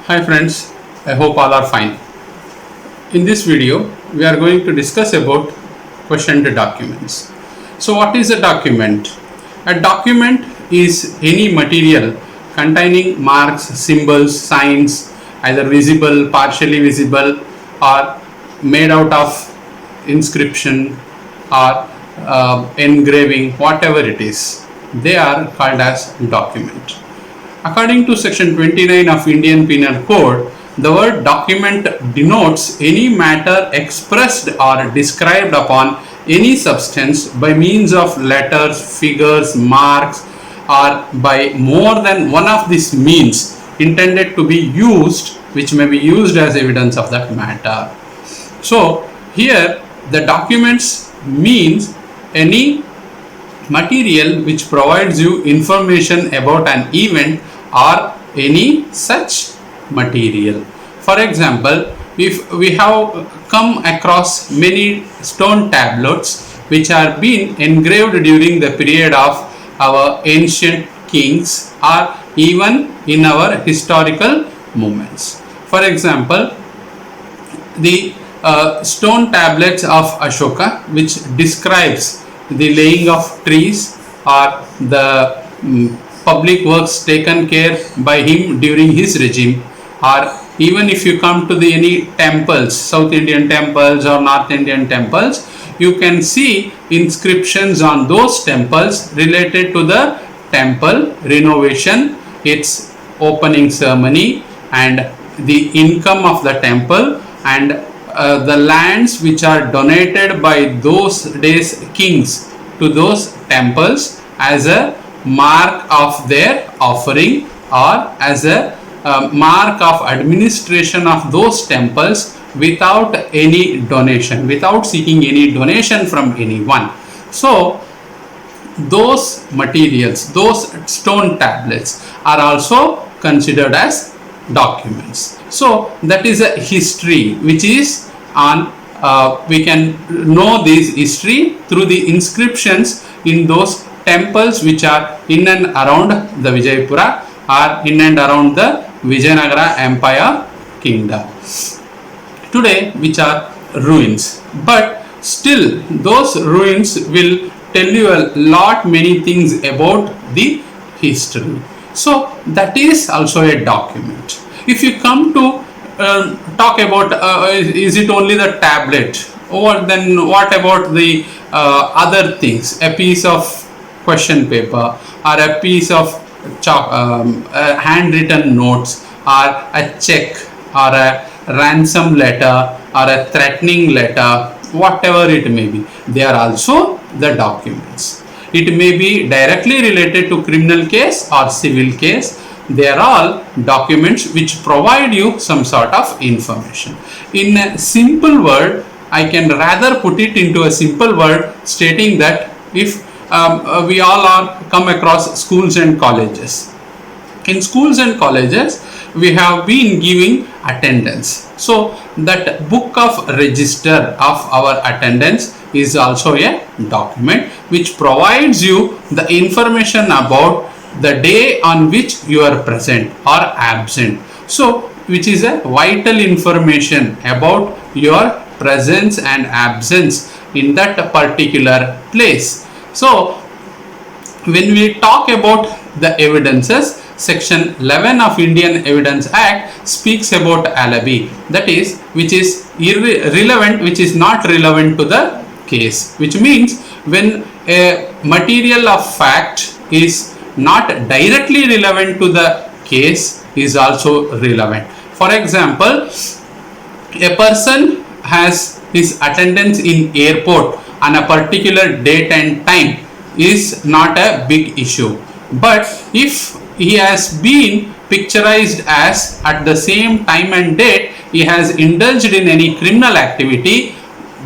Hi friends, I hope all are fine. In this video, we are going to discuss about questioned documents. So what is a document? A document is any material containing marks, symbols, signs, either visible, partially visible, or made out of inscription or engraving, whatever it is. They are called as document. According to section 29 of Indian Penal Code, the word document denotes any matter expressed or described upon any substance by means of letters, figures, marks, or by more than one of these means intended to be used, which may be used as evidence of that matter. So here the documents means any material which provides you information about an event or any such material. For example, if we have come across many stone tablets which are being engraved during the period of our ancient kings or even in our historical moments. For example, the stone tablets of Ashoka, which describes the laying of trees or the public works taken care by him during his regime, or even if you come to the any temples, South Indian temples or North Indian temples, you can see inscriptions on those temples related to the temple renovation, its opening ceremony, and the income of the temple, and the lands which are donated by those days kings to those temples as a mark of their offering or as a mark of administration of those temples without any donation, without seeking any donation from anyone. So those materials, those stone tablets are also considered as documents. So that is a history which is on we can know this history through the inscriptions in those temples which are in and around the Vijayapura or in and around the Vijayanagara Empire kingdom. Today which are ruins, but still those ruins will tell you a lot many things about the history. So that is also a document. If you come to talk about is it only the tablet, or then what about the other things, a piece of question paper or a piece of handwritten notes or a check or a ransom letter or a threatening letter, whatever it may be, they are also the documents. It may be directly related to criminal case or civil case. They are all documents which provide you some sort of information. In a simple word, I can rather put it into a simple word stating that if we all are come across schools and colleges. In schools and colleges, we have been giving attendance. So that book of register of our attendance is also a document which provides you the information about the day on which you are present or absent. So which is a vital information about your presence and absence in that particular place. So when we talk about the evidences, section 11 of Indian Evidence Act speaks about alibi, that is which is irrelevant, which is not relevant to the case, which means when a material of fact is not directly relevant to the case is also relevant. For example, a person has his attendance in airport on a particular date and time is not a big issue, but if he has been picturized as at the same time and date he has indulged in any criminal activity,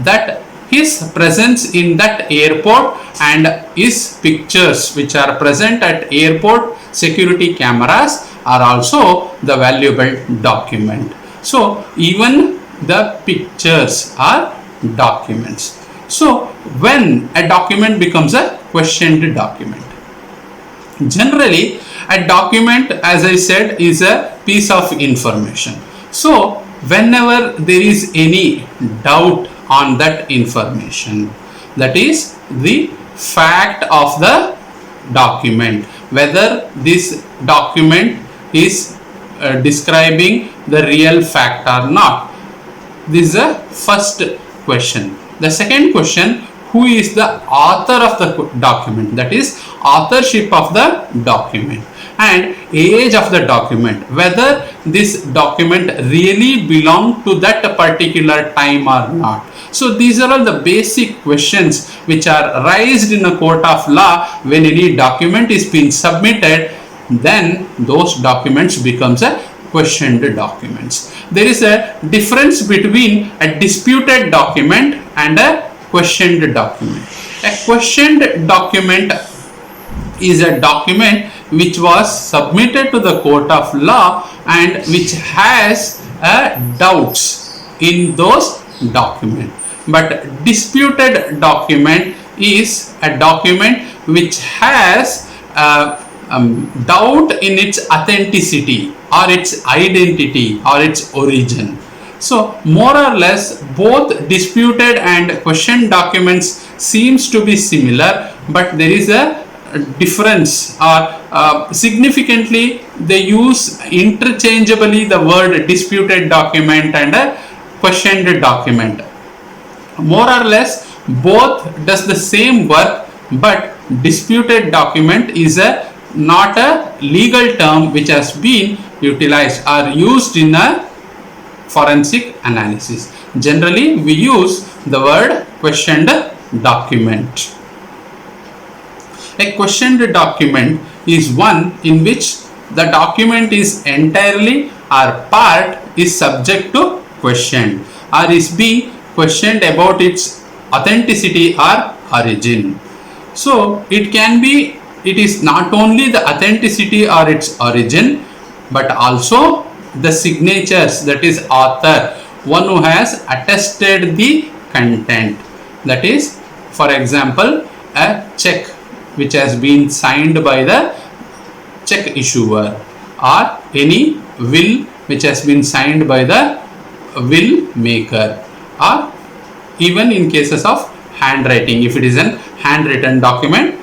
that his presence in that airport and his pictures which are present at airport security cameras are also the valuable document. So even the pictures are documents. So when a document becomes a questioned document, Generally, a document, as I said, is a piece of information. So, whenever there is any doubt on that information, that is the fact of the document, whether this document is describing the real fact or not. This is the first question. The second question, who is the author of the document, that is authorship of the document, and age of the document, whether this document really belonged to that particular time or not. So these are all the basic questions which are raised in a court of law when any document is being submitted. Then those documents becomes a questioned documents. There is a difference between a disputed document and a questioned document. A questioned document is a document which was submitted to the court of law and which has doubts in those documents. But disputed document is a document which has doubt in its authenticity or its identity or its origin. So more or less both disputed and questioned documents seems to be similar, but there is a difference, or significantly they use interchangeably the word disputed document and a questioned document. More or less both does the same work, but disputed document is not a legal term which has been utilized or used in a forensic analysis. Generally we use the word questioned document. A questioned document is one in which the document is entirely or part is subject to question or is being questioned about its authenticity or origin. So it is not only the authenticity or its origin, but also the signatures, that is author, one who has attested the content. That is, for example, a check which has been signed by the check issuer, or any will which has been signed by the will maker, or even in cases of handwriting, if it is an handwritten document,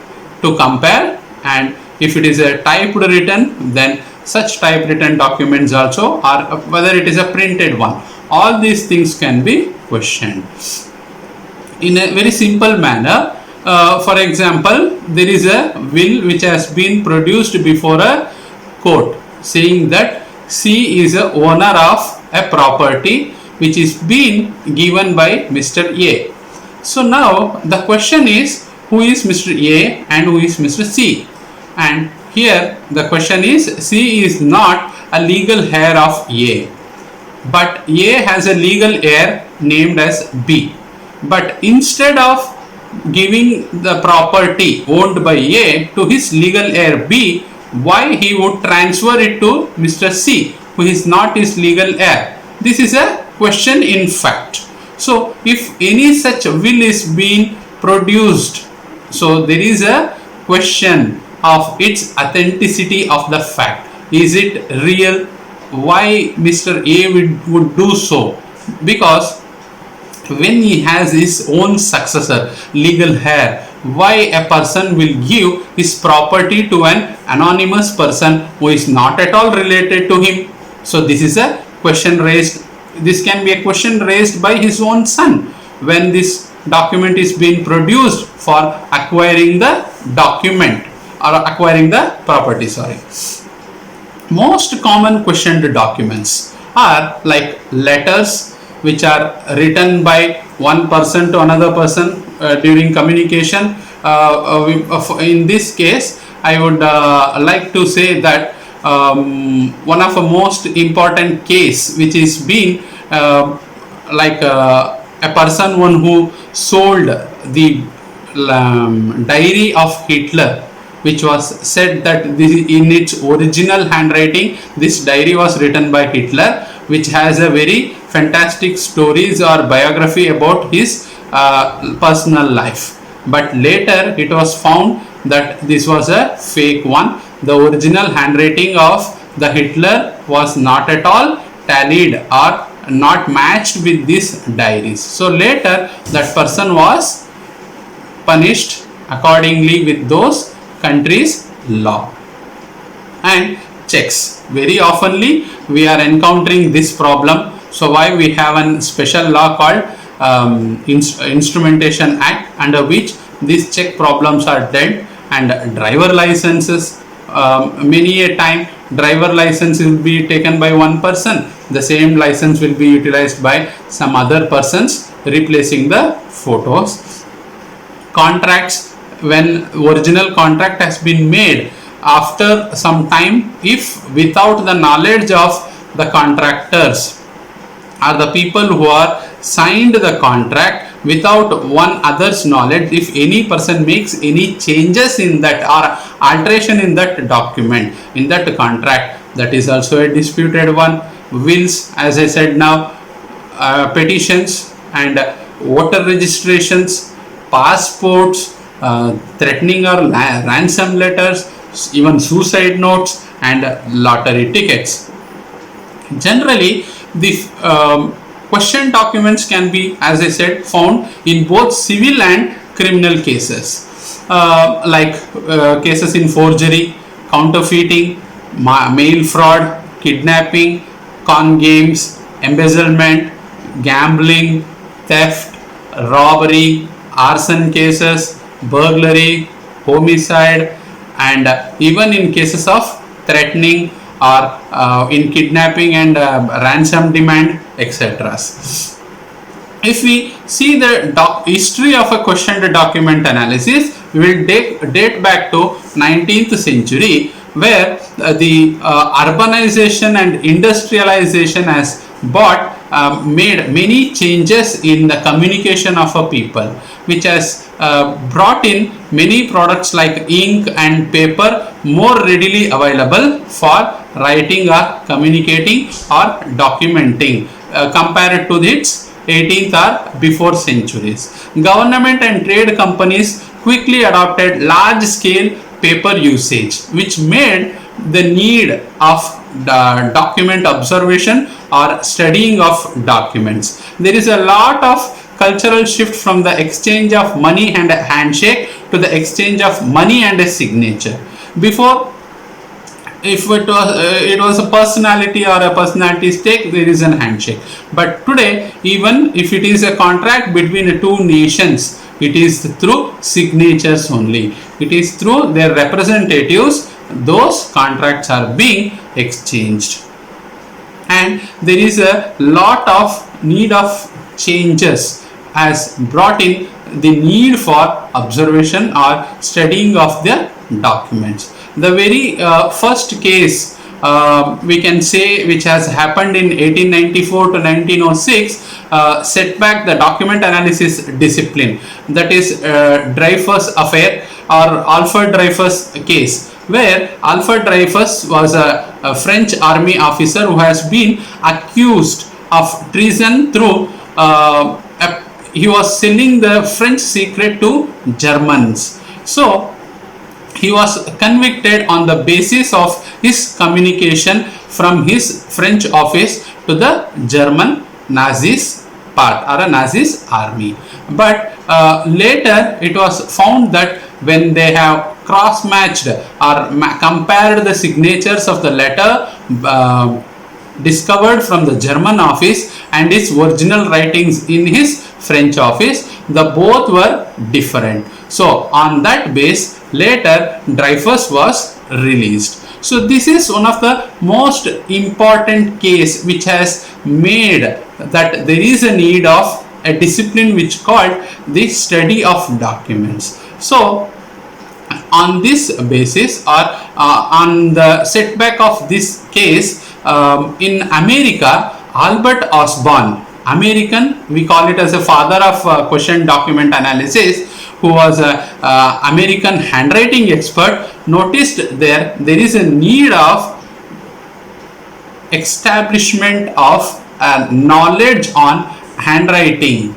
to compare, and if it is a typewritten, then such typewritten documents also, or whether it is a printed one, all these things can be questioned in a very simple manner. For example, there is a will which has been produced before a court saying that C is a owner of a property which is being given by Mr. A. So now the question is, who is Mr. A and who is Mr. C? And here the question is, C is not a legal heir of A, but A has a legal heir named as B. But instead of giving the property owned by A to his legal heir B, why he would transfer it to Mr. C, who is not his legal heir? This is a question in fact. So if any such will is being produced, so there is a question of its authenticity of the fact. Is it real? Why Mr. A would do so? Because when he has his own successor, legal heir, why a person will give his property to an anonymous person who is not at all related to him? So this is a question raised. This can be a question raised by his own son when this document is being produced for acquiring the document or acquiring the property. Most common questioned documents are like letters which are written by one person to another person during communication. In this case, I would like to say that one of the most important case which is being a person one who sold the diary of Hitler, which was said that this, in its original handwriting, this diary was written by Hitler, which has a very fantastic stories or biography about his personal life. But later it was found that this was a fake one. The original handwriting of the Hitler was not at all tallied or not matched with these diaries. So later that person was punished accordingly with those countries' law. And checks, very oftenly we are encountering this problem. So why we have a special law called Instrumentation Act, under which these check problems are dealt. And driver licenses, many a time driver license will be taken by one person, the same license will be utilized by some other persons, replacing the photos. Contracts, when original contract has been made, after some time, if without the knowledge of the contractors or the people who are signed the contract, without one other's knowledge, if any person makes any changes in that or alteration in that document, in that contract, that is also a disputed one. Wills, as I said now, petitions and voter registrations, passports, threatening or ransom letters, even suicide notes and lottery tickets. Generally, the question documents can be, as I said, found in both civil and criminal cases, like cases in forgery, counterfeiting, mail fraud, kidnapping, con games, embezzlement, gambling, theft, robbery, arson cases, burglary, homicide, and even in cases of threatening or in kidnapping and ransom demand, etc. If we see the history of a questioned document analysis, we will date back to 19th century, where the urbanization and industrialization has made many changes in the communication of a people, which has brought in many products like ink and paper more readily available for writing or communicating or documenting compared to its 18th or before centuries. Government and trade companies quickly adopted large scale paper usage, which made the need of document observation or studying of documents. There is a lot of cultural shift from the exchange of money and a handshake to the exchange of money and a signature. Before, if it was a personality or a personality stake, there is an handshake. But today, even if it is a contract between two nations, it is through signatures only. It is through their representatives those contracts are being exchanged. And there is a lot of need of changes has brought in the need for observation or studying of the documents. The very first case we can say which has happened in 1894 to 1906 set back the document analysis discipline, that is Dreyfus affair or Alfred Dreyfus case, where Alfred Dreyfus was a French army officer who has been accused of treason through he was selling the French secret to Germans. So he was convicted on the basis of his communication from his French office to the German Nazis part or a Nazis army. But later it was found that when they have cross-matched or compared the signatures of the letter discovered from the German office and his original writings in his French office, the both were different. So on that base, later Dreyfus was released. So this is one of the most important case which has made that there is a need of a discipline which called the study of documents. So on this basis or on the setback of this case, in America, Albert Osborne, American, we call it as a father of question document analysis, who was a American handwriting expert, noticed there is a need of establishment of knowledge on handwriting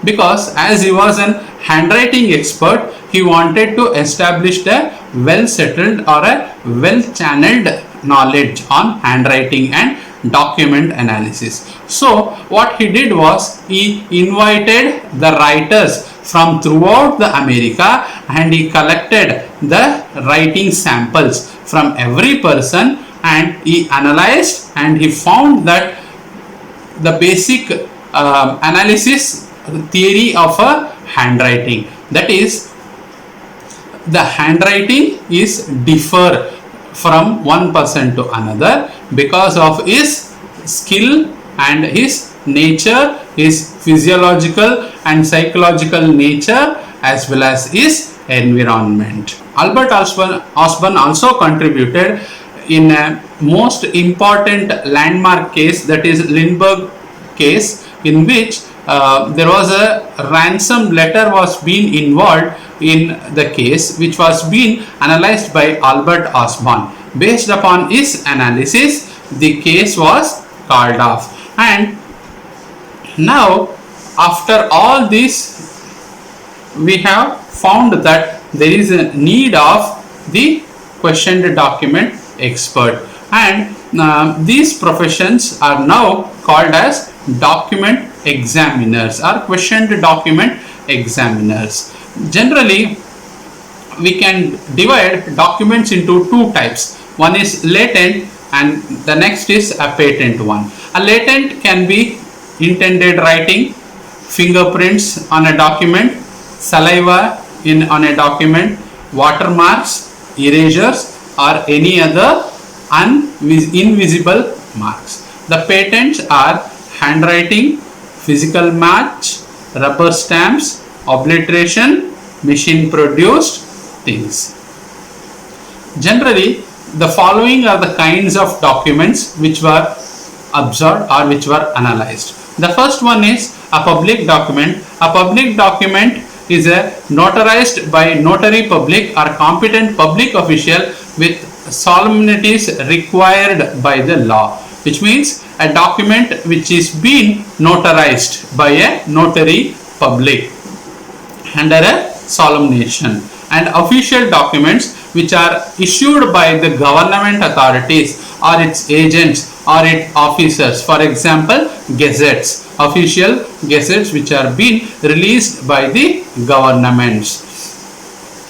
because as he was an handwriting expert, he wanted to establish a well settled or a well channeled knowledge on handwriting and document analysis. So what he did was he invited the writers from throughout the America and he collected the writing samples from every person and he analyzed and he found that the basic analysis theory of a handwriting, that is, the handwriting is differ from one person to another because of his skill and his nature, his physiological and psychological nature, as well as his environment. Albert Osborne also contributed in a most important landmark case, that is Lindbergh case, in which there was a ransom letter was being involved in the case, which was being analyzed by Albert Osborne. Based upon his analysis, the case was called off. And now after all this, we have found that there is a need of the questioned document expert, and these professions are now called as document examiners or questioned document examiners. Generally, we can divide documents into two types. One is latent and the next is a patent one. A latent can be intended writing, fingerprints on a document, saliva on a document, watermarks, erasures, or any other invisible marks. The patents are handwriting, physical match, rubber stamps, obliteration, machine produced things. Generally, the following are the kinds of documents which were observed or which were analyzed. The first one is a public document. A public document is a notarized by notary public or competent public official with solemnities required by the law, which means a document which is being notarized by a notary public under a solemnization. And official documents which are issued by the government authorities or its agents or its officers. For example, gazettes, official gazettes which are being released by the governments.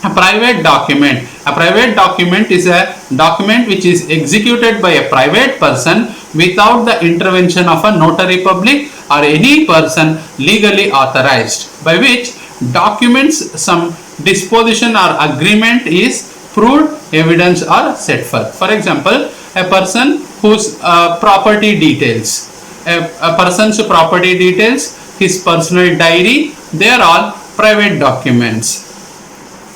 A private document. A private document is a document which is executed by a private person without the intervention of a notary public or any person legally authorized, by which documents some disposition or agreement is proved, evidence or set forth. For example, a person whose property details, a person's property details, his personal diary, they are all private documents.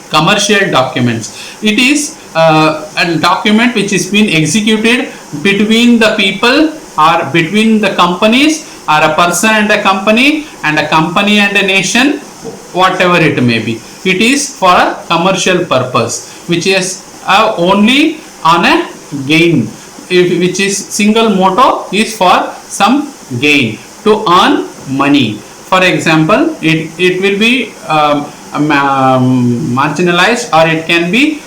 Commercial documents, it is a document which is being executed between the people or between the companies, or a person and a company and a nation, whatever it may be. It is for a commercial purpose, which is only on a gain, which is single motto is for some gain, to earn money. For example, it will be marginalized, or it can be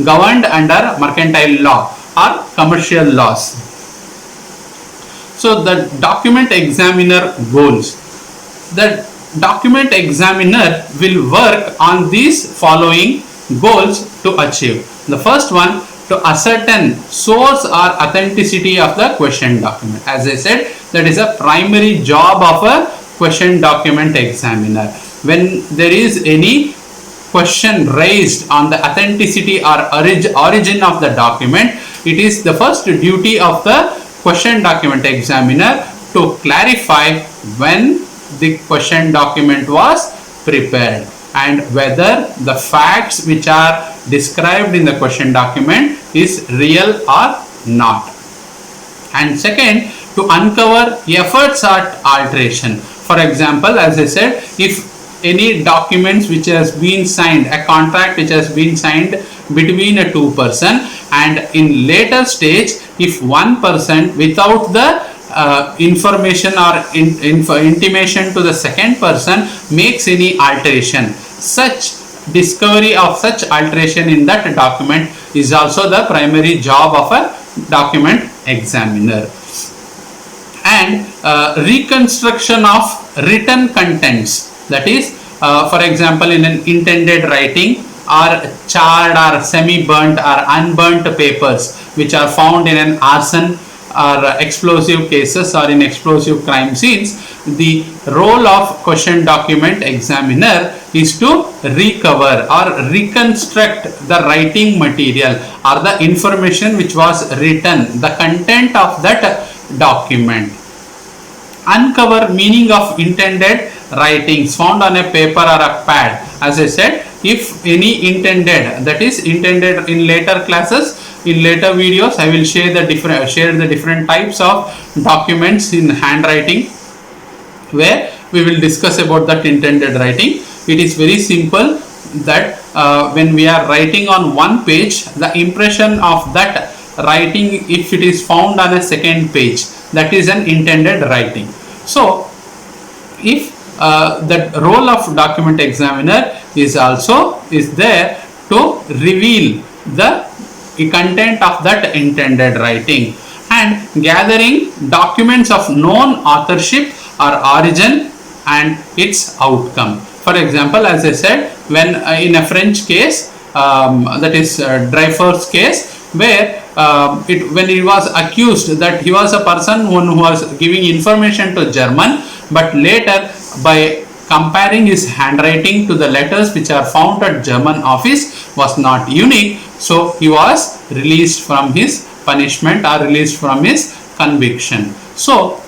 governed under mercantile law or commercial laws. So the document examiner goals. The document examiner will work on these following goals to achieve. The first one, to ascertain source or authenticity of the question document. As I said, that is a primary job of a question document examiner. When there is any question raised on the authenticity or origin of the document, it is the first duty of the question document examiner to clarify when the question document was prepared and whether the facts which are described in the question document is real or not. And second, to uncover efforts at alteration. For example, as I said, if any documents which has been signed, a contract which has been signed between a two person, and in later stage if one person without the information or intimation to the second person makes any alteration. Such discovery of such alteration in that document is also the primary job of a document examiner. And reconstruction of written contents, that is for example in an intended writing or charred or semi-burnt or unburnt papers which are found in an arson or explosive cases or in explosive crime scenes, the role of question document examiner is to recover or reconstruct the writing material or the information which was written, the content of that document. Uncover meaning of intended writings found on a paper or a pad. As I said, if any intended, that is intended in later classes, in later videos I will share the different types of documents in handwriting, where we will discuss about that intended writing. It is very simple that when we are writing on one page, the impression of that writing, if it is found on a second page, that is an intended writing. So if the role of document examiner is there to reveal the content of that intended writing and gathering documents of known authorship or origin and its outcome. For example, as I said, when in a French case, that is Dreyfus case, where when he was accused that he was a person who was giving information to German, but later by comparing his handwriting to the letters which are found at German office was not unique, so he was released from his punishment or released from his conviction. So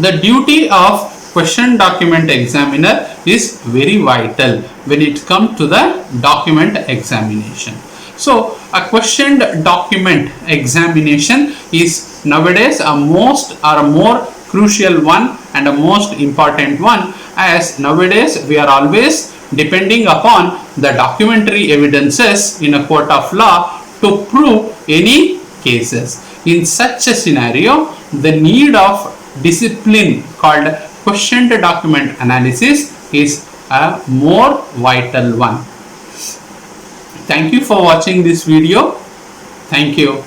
the duty of question document examiner is very vital when it comes to the document examination. So a questioned document examination is nowadays a most or a more crucial one and a most important one, as nowadays we are always depending upon the documentary evidences in a court of law to prove any cases. In such a scenario, the need of discipline called questioned document analysis is a more vital one. Thank you for watching this video. Thank you.